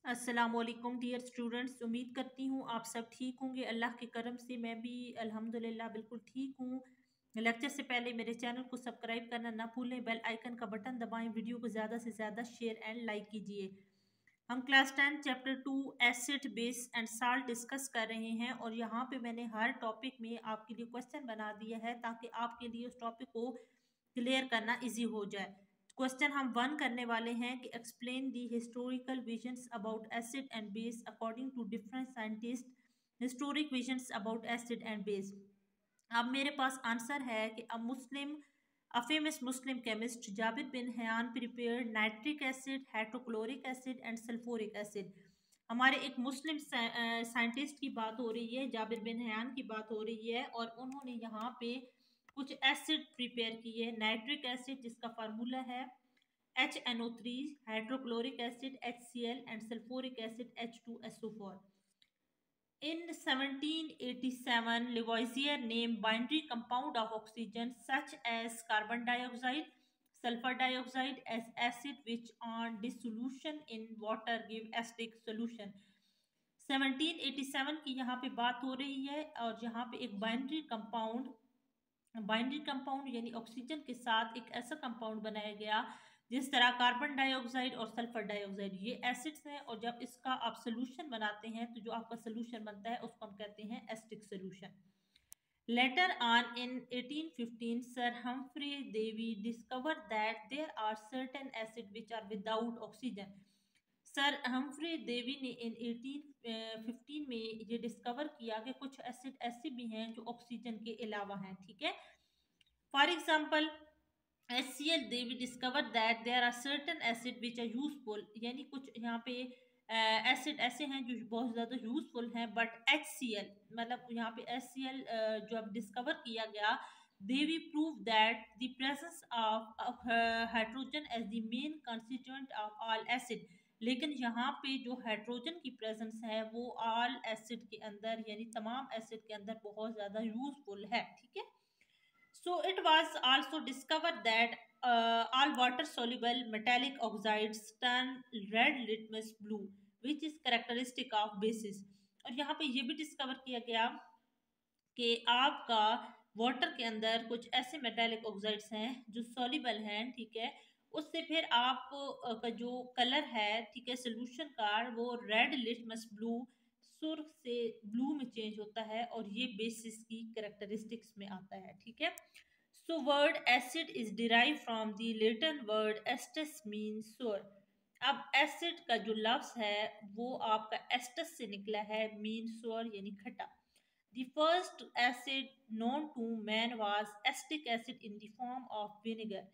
अस्सलामुअलैकुम dear students, उम्मीद करती हूँ आप सब ठीक होंगे। अल्लाह के करम से मैं भी अल्हम्दुलिल्लाह बिल्कुल ठीक हूँ। लेक्चर से पहले मेरे चैनल को सब्सक्राइब करना ना भूलें, बेल आइकन का बटन दबाएं, वीडियो को ज़्यादा से ज़्यादा शेयर एंड लाइक कीजिए। हम class 10 chapter 2 acid base and salt discuss कर रहे हैं और यहाँ पे मैंने हर टॉपिक में आपके लिए क्वेश्चन बना दिया है ताकि आपके लिए उस टॉपिक को क्लियर करना इजी हो जाए। क्वेश्चन हम 1 करने वाले हैं कि explain the historical visions about acid and base according to different scientist. Historic visions about acid and base. अब मेरे पास आंसर है कि a famous Muslim chemist Jabir bin Hayyan prepared nitric acid, hydrochloric acid and sulfuric acid। हमारे एक मुस्लिम scientist की बात हो रही है, जाबिर बिन हयान की बात हो रही है और उन्होंने यहाँ पे कुछ एसिड प्रिपेयर किए। नाइट्रिक एसिड जिसका फार्मूला है HNO3, hydrochloric acid HCl and sulphuric acid H2SO4। In 1787, Lavoisier named binary compound of oxygen such as carbon dioxide, sulfur dioxide as acid which on dissolution in water give acidic solution। 1787 की यहाँ पे बात हो रही है और यहाँ पे एक बाइनरी कंपाउंड यानी ऑक्सीजन के साथ एक ऐसा कंपाउंड बनाया गया जिस तरह कार्बन डाइऑक्साइड और सल्फर डाइऑक्साइड ये एसिड्स हैं और जब इसका आप सोल्यूशन बनाते हैं तो जो आपका सोल्यूशन बनता है उसको हम कहते हैं acidic solution. Later on in 1815, Sir Humphrey Davy discovered that there are certain acids which are without oxygen। Sir Humphry Davy ने इन 1815 में ये डिस्कवर किया कि कुछ एसिड ऐसे भी हैं जो ऑक्सीजन के अलावा हैं। ठीक है, for example HCl Davy discover that there are certain acid which are useful, यानी कुछ यहाँ पे एसिड ऐसे हैं जो बहुत ज़्यादा यूजफुल हैं। बट HCl मतलब यहाँ पे HCl जो अब डिस्कवर किया गया, Davy prove that the presence of hydrogen as the main constituent of all acid. लेकिन यहाँ पे जो हाइड्रोजन की प्रेजेंस है वो ऑल एसिड के अंदर यानी तमाम एसिड के अंदर बहुत ज़्यादा यूजफुल है। ठीक है, so it was also discovered that all water soluble metallic oxides turn red litmus blue which is characteristic of bases। और यहाँ पे ये भी डिस्कवर किया गया कि आपका वाटर के अंदर कुछ ऐसे मेटालिक ऑक्साइड्स हैं जो सॉल्युबल हैं। ठीक है, उससे फिर आप का जो कलर है, ठीक है, सोल्यूशन का, वो रेड लिटमस ब्लू सुर्ख से ब्लू में चेंज होता है और ये बेसिस की कैरेक्टरिस्टिक्स में आता है। ठीक है, so word acid is derive from the Latin word acetus mean sour. अब एसिड का जो लफ्ज है वो आपका एस्टस से निकला है, मीन सोर यानी खट्टा। The first acid known to man was acetic acid in the form of vinegar।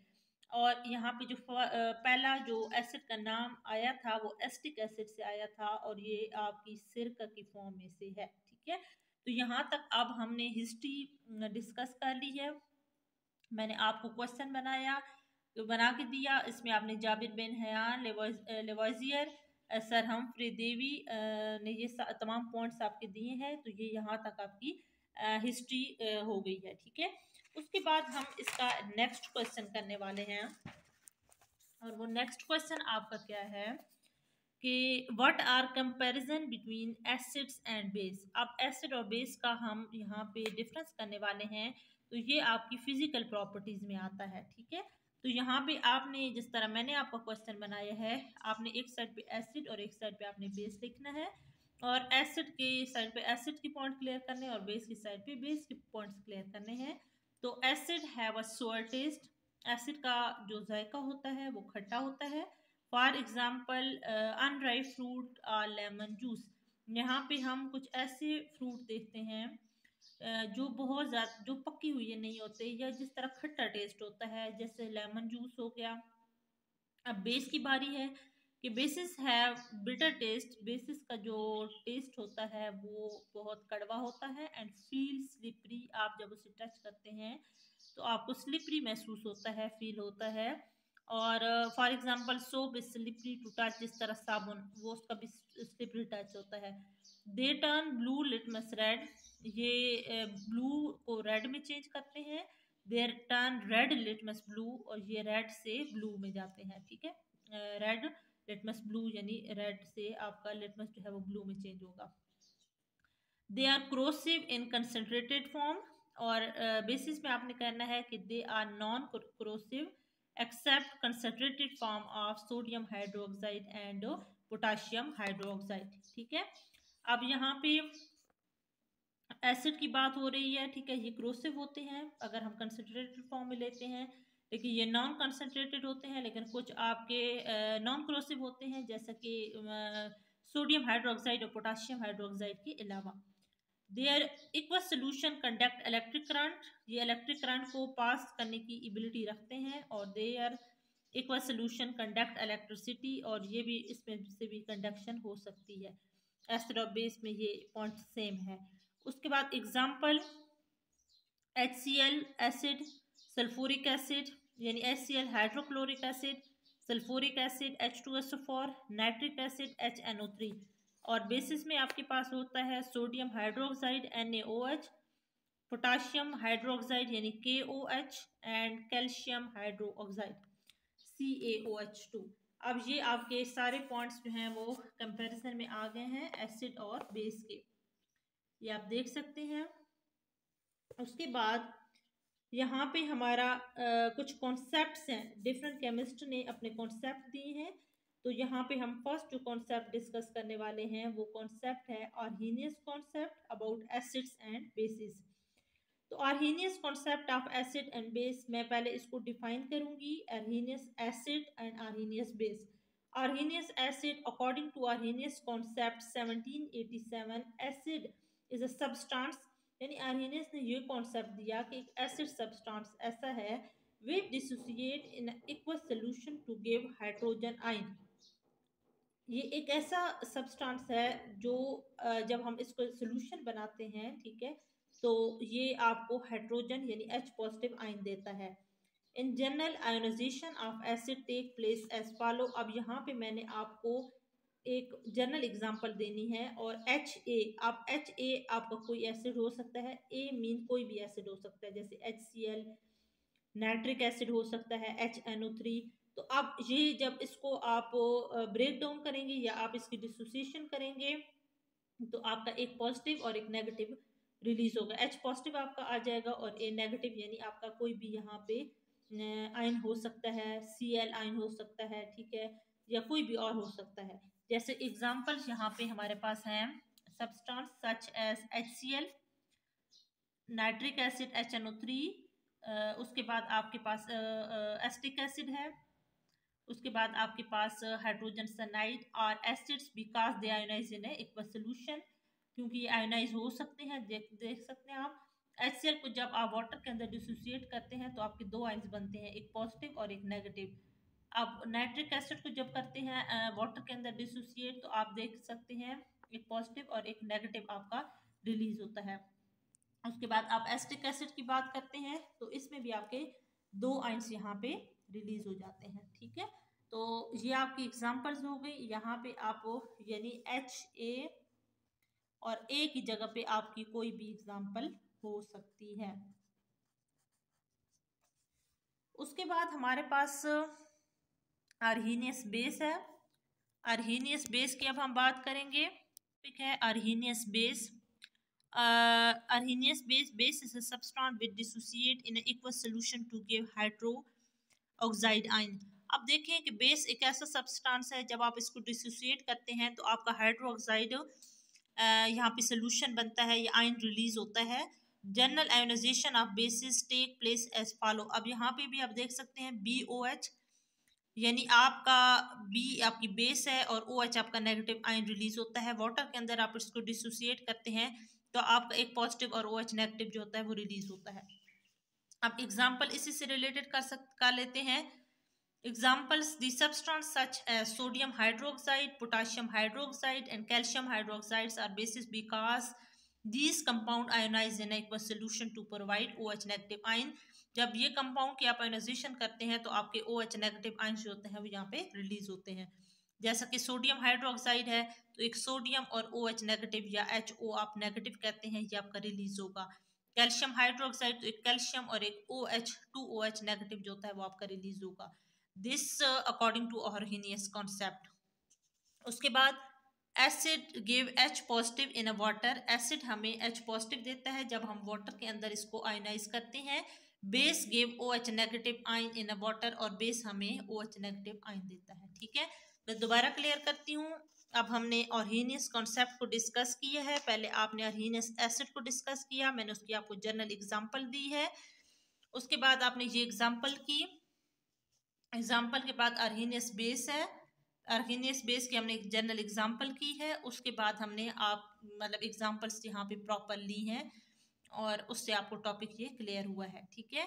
और यहाँ पे जो पहला जो एसिड का नाम आया था वो एसिटिक एसिड से आया था और ये आपकी सिरका की फॉर्म में से है। ठीक है, तो यहाँ तक अब हमने हिस्ट्री डिस्कस कर ली है। मैंने आपको क्वेश्चन बना के दिया, इसमें आपने Jabir bin Hayyan, Lavoisier, sir Humphry Davy ने ये तमाम पॉइंट्स आपके दिए हैं। तो ये यहाँ तक आपकी हिस्ट्री हो गई है। ठीक है, उसके बाद हम इसका नेक्स्ट क्वेश्चन करने वाले हैं और वो नेक्स्ट क्वेश्चन आपका क्या है कि what are comparison between acids and base. अब एसिड और बेस का हम यहाँ पे डिफरेंस करने वाले हैं, तो ये आपकी फिजिकल प्रॉपर्टीज में आता है। ठीक है, तो यहाँ पे आपने जिस तरह मैंने आपका क्वेश्चन बनाया है, आपने एक साइड पे एसिड और एक साइड पे आपने बेस लिखना है और एसिड के साइड पे एसिड की पॉइंट क्लियर करने और बेस की साइड पे बेस के पॉइंट्स क्लियर करने हैं। तो एसिड हैव अ सोर टेस्ट, एसिड का जो जायका होता है वो खट्टा होता है। फॉर एग्जाम्पल अनराइप फ्रूट और लेमन जूस। यहाँ पे हम कुछ ऐसे फ्रूट देखते हैं जो बहुत ज़्यादा जो पकी हुई नहीं होते या जिस तरह खट्टा टेस्ट होता है, जैसे लेमन जूस हो गया। अब बेस की बारी है कि बेसिस है बिटर टेस्ट, बेसिस का जो टेस्ट होता है वो बहुत कड़वा होता है एंड फील स्लिपरी। आप जब उसे टच करते हैं तो आपको स्लिपरी महसूस होता है, फील होता है। और for example soap is slippery to touch, जिस तरह साबुन वो उसका भी स्लिपरी टच होता है। They turn blue litmus red, ये ब्लू को रेड में चेंज करते हैं। There turn red litmus blue, और ये रेड से ब्लू में जाते हैं। ठीक है, रेड लिटमस ब्लू, यानी रेड से आपका लिटमस जो है वो ब्लू में चेंज होगा। They are corrosive in concentrated form, और बेसिस में आपने कहना है कि they are non corrosive except concentrated form of sodium hydroxide and potassium hydroxide. ठीक है, अब यहाँ पे एसिड की बात हो रही है, ठीक है, ये क्रोसिव होते हैं अगर हम कंसनट्रेटेड फॉर्म में लेते हैं, लेकिन ये नॉन कंसनट्रेटेड होते हैं, लेकिन कुछ आपके नॉन क्रोसिव होते हैं जैसा कि सोडियम हाइड्रोक्साइड और पोटाशियम हाइड्रोक्साइड के अलावा। Their aqueous solution conduct electric current, ये इलेक्ट्रिक करंट को पास करने की एबिलिटी रखते हैं, और their aqueous solution conduct electricity, और ये भी इसमें से भी कंडक्शन हो सकती है। एसिड और बेस में ये पॉइंट सेम है। उसके बाद example HCl acid, sulphuric acid यानी HCl hydrochloric acid, sulphuric acid H2SO4, nitric acid HNO3, और बेसिस में आपके पास होता है sodium hydroxide NaOH, potassium hydroxide यानी KOH and calcium hydroxide CaOH2। अब ये आपके सारे पॉइंट्स जो हैं वो कंपैरिजन में आ गए हैं एसिड और बेस के, ये आप देख सकते हैं। उसके बाद यहाँ पे हमारा कुछ कॉन्सेप्ट्स हैं, डिफरेंट केमिस्ट ने अपने कॉन्सेप्ट दिए हैं, तो यहाँ पे हम फर्स्ट जो कॉन्सेप्ट डिस्कस करने वाले हैं वो कॉन्सेप्ट है Arrhenius concept about acids and bases. तो Arrhenius concept of acid and base, मैं पहले इसको डिफाइन करूंगी, Arrhenius acid and Arrhenius base. Arrhenius acid, according to Arrhenius concept 1787, acid is a substance, यानी आर्हेनियस ने ये कॉन्सेप्ट दिया कि एक एसिड सब्सटेंस ऐसा है which dissociate in aqueous solution to give hydrogen ion. ये एक ऐसा सब्सटेंस है जो जब हम इसको सॉल्यूशन बनाते हैं, ठीक है, तो ये आपको हाइड्रोजन यानी H पॉजिटिव आयन देता है। In general ionization of acid take place as follow. अब यहाँ पे मैंने आपको एक जनरल एग्जांपल देनी है, और HA, आप HA आपका कोई एसिड हो सकता है, A मीन कोई भी एसिड हो सकता है, जैसे HCl, नाइट्रिक एसिड हो सकता है, HNO3। तो अब ये जब इसको आप ब्रेक डाउन करेंगे या आप इसकी डिसोसिएशन करेंगे, तो आपका एक पॉजिटिव और एक नेगेटिव रिलीज होगा। H पॉजिटिव आपका आ जाएगा और A नेगेटिव, यानी आपका कोई भी यहाँ पे आयन हो सकता है, Cl आयन हो सकता है, ठीक है, या कोई भी और हो सकता है। जैसे एग्जाम्पल्स यहाँ पे हमारे पास हैं, substance such as HCl, nitric acid HNO3, उसके बाद आपके पास एसिटिक एसिड है, उसके बाद आपके पास हाइड्रोजन सल्फाइड, और acids because they ionize in aqueous solution, क्योंकि ये आयोनाइज हो सकते हैं। देख सकते हैं आप HCl को जब आप वाटर के अंदर डिसोसिएट करते हैं तो आपके दो आयन्स बनते हैं, एक पॉजिटिव और एक नेगेटिव। आप नाइट्रिक एसिड को जब करते हैं वाटर के अंदर डिसोसिएट, तो आप देख सकते हैं एक पॉजिटिव और एक नेगेटिव आपका रिलीज होता है। उसके बाद आप एसिटिक एसिड की बात करते हैं तो इसमें भी आपके दो आयन्स यहाँ पे रिलीज हो जाते हैं, ठीक है। तो ये आपकी एग्जांपल्स हो गई। यहाँ पे आप यानी HA और A की जगह पे आपकी कोई भी एग्जांपल हो सकती है। उसके बाद हमारे पास आर्हेनियस बेस है। आर्हेनियस बेस की अब हम बात करेंगे। टॉपिक है Arrhenius base. Arrhenius base is a substance which dissociate in an aqueous solution to give hydroxide ion। अब देखें कि बेस एक ऐसा सब्सटेंस है, जब आप इसको डिसोसिएट करते हैं तो आपका हाइड्रोक्साइड यहाँ पे सोल्यूशन बनता है, ये आयन रिलीज होता है। General ionization of bases take place as follow. अब यहाँ पे भी आप देख सकते हैं BOH, यानी आपका B आपकी बेस है और OH आपका नेगेटिव आयन रिलीज होता है। वाटर के अंदर आप इसको डिसोसिएट करते हैं तो आपका एक पॉजिटिव और OH नेगेटिव जो होता है वो रिलीज होता है। अब एग्जांपल इसी से रिलेटेड कर लेते हैं। Examples the substance such as sodium hydroxide, potassium hydroxide and calcium hydroxides are bases because these compound ionize in aqueous solution to provide OH negative ion. जब ये कंपाउंड की आप आयोनाइजेशन करते हैं तो आपके OH नेगेटिव आयन जो होते हैं वो यहाँ पे रिलीज होते हैं। जैसा कि सोडियम हाइड्रोक्साइड है तो एक सोडियम और OH नेगेटिव या HO आप नेगेटिव कहते हैं, ये आपका रिलीज होगा। कैल्शियम हाइड्रोक्साइड तो एक कैल्शियम और एक OH 2OH नेगेटिव जो होता है वो आपका रिलीज होगा। This according to Arrhenius concept. उसके बाद acid give H positive in a water, acid हमें H पॉजिटिव देता है जब हम वाटर के अंदर इसको आयनाइज करते हैं। Base give OH negative ion in a water, और बेस हमें OH नेगेटिव आयन देता है। ठीक है, मैं दोबारा क्लियर करती हूँ। अब हमने ऑर्हीनियस कॉन्सेप्ट को डिस्कस किया है, पहले आपने ऑर्हीनियस एसिड को डिस्कस किया, मैंने उसकी आपको जनरल एग्जांपल दी है। उसके बाद आपने ये एग्जांपल की, एग्जांपल के बाद अर्हीनियस बेस है, अर्हीनियस बेस की हमने एक जनरल एग्जांपल की है। उसके बाद हमने आप मतलब एग्जांपल्स यहाँ पे प्रॉपर ली हैं और उससे आपको टॉपिक ये क्लियर हुआ है। ठीक है,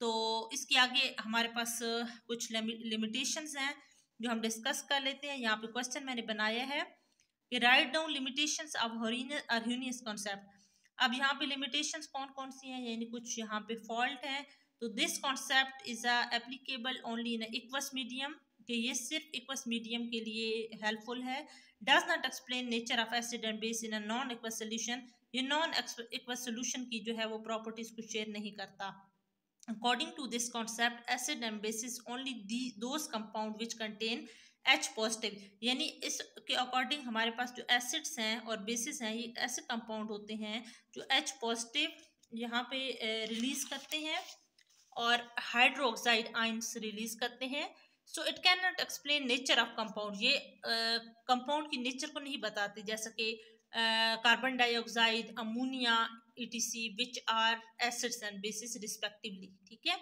तो इसके आगे हमारे पास कुछ लिमिटेशंस हैं जो हम डिस्कस कर लेते हैं। यहाँ पे क्वेश्चन मैंने बनाया है कि write down limitations of Arrhenius concept. अब यहाँ पे लिमिटेशंस कौन कौन सी हैं, यानी कुछ यहाँ पे फॉल्ट है। तो this concept is applicable only in equals medium, कि ये सिर्फ इक्वस मीडियम के लिए हेल्पफुल है। Does not explain nature of acid and base in a non equals solution, ये नॉन इक्वस सोल्यूशन की जो है वो प्रॉपर्टीज को शेयर नहीं करता। According to this concept, acid and bases only those compound which contain H positive, यानी इसके अकॉर्डिंग हमारे पास जो एसिड्स हैं और बेसिस हैं ये ऐसे कंपाउंड होते हैं जो H पॉजिटिव यहाँ पे रिलीज करते हैं और हाइड्रोक्साइड आयंस रिलीज करते हैं। So it can not explain nature of compound, ये कंपाउंड की नेचर को नहीं बताते, जैसा कि carbon dioxide, ammonia etc, which are acids and bases respectively. ठीक है,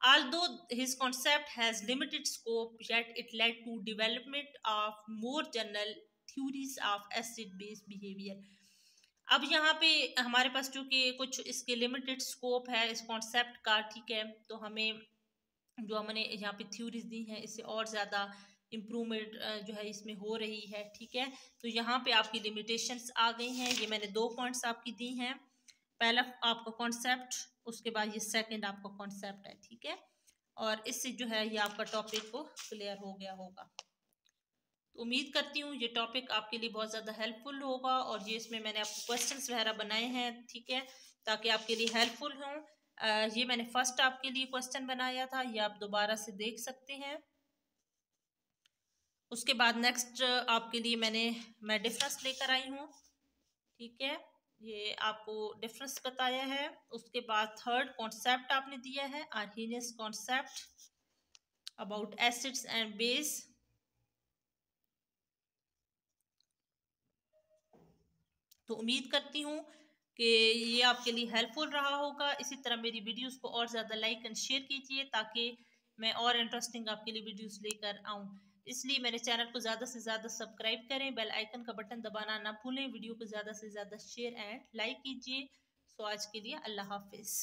although his concept has limited scope, yet it led to development of more general theories of acid base behavior. अब यहाँ पे हमारे पास चूंकि कुछ इसके लिमिटेड स्कोप है इस कॉन्सेप्ट का, ठीक है, तो हमें जो हमने यहाँ पे थ्योरीज दी हैं इससे और ज़्यादा इम्प्रूवमेंट जो है इसमें हो रही है। ठीक है, तो यहाँ पे आपकी लिमिटेशंस आ गई हैं, ये मैंने 2 पॉइंट्स आपकी दी हैं, पहला आपका कॉन्सेप्ट, उसके बाद ये सेकंड आपका कॉन्सेप्ट है। ठीक है, और इससे जो है ये आपका टॉपिक को क्लियर हो गया होगा। तो उम्मीद करती हूँ ये टॉपिक आपके लिए बहुत ज़्यादा हेल्पफुल होगा, और ये इसमें मैंने आपको क्वेश्चंस वगैरह बनाए हैं, ठीक है, ताकि आपके लिए हेल्पफुल हों। ये मैंने फर्स्ट आपके लिए क्वेश्चन बनाया था, ये आप दोबारा से देख सकते हैं। उसके बाद नेक्स्ट आपके लिए मैं डिफरेंस लेकर आई हूँ। ठीक है, ये आपको डिफरेंस बताया है। उसके बाद थर्ड कॉन्सेप्ट आपने दिया है Arrhenius concept about acids and base. तो उम्मीद करती हूँ कि ये आपके लिए हेल्पफुल रहा होगा। इसी तरह मेरी वीडियोस को और ज़्यादा लाइक एंड शेयर कीजिए ताकि मैं और इंटरेस्टिंग आपके लिए वीडियोस लेकर आऊँ। इसलिए मेरे चैनल को ज़्यादा से ज़्यादा सब्सक्राइब करें, बेल आइकन का बटन दबाना ना भूलें, वीडियो को ज़्यादा से ज़्यादा शेयर एंड लाइक कीजिए। सो आज के लिए अल्लाह हाफिज़।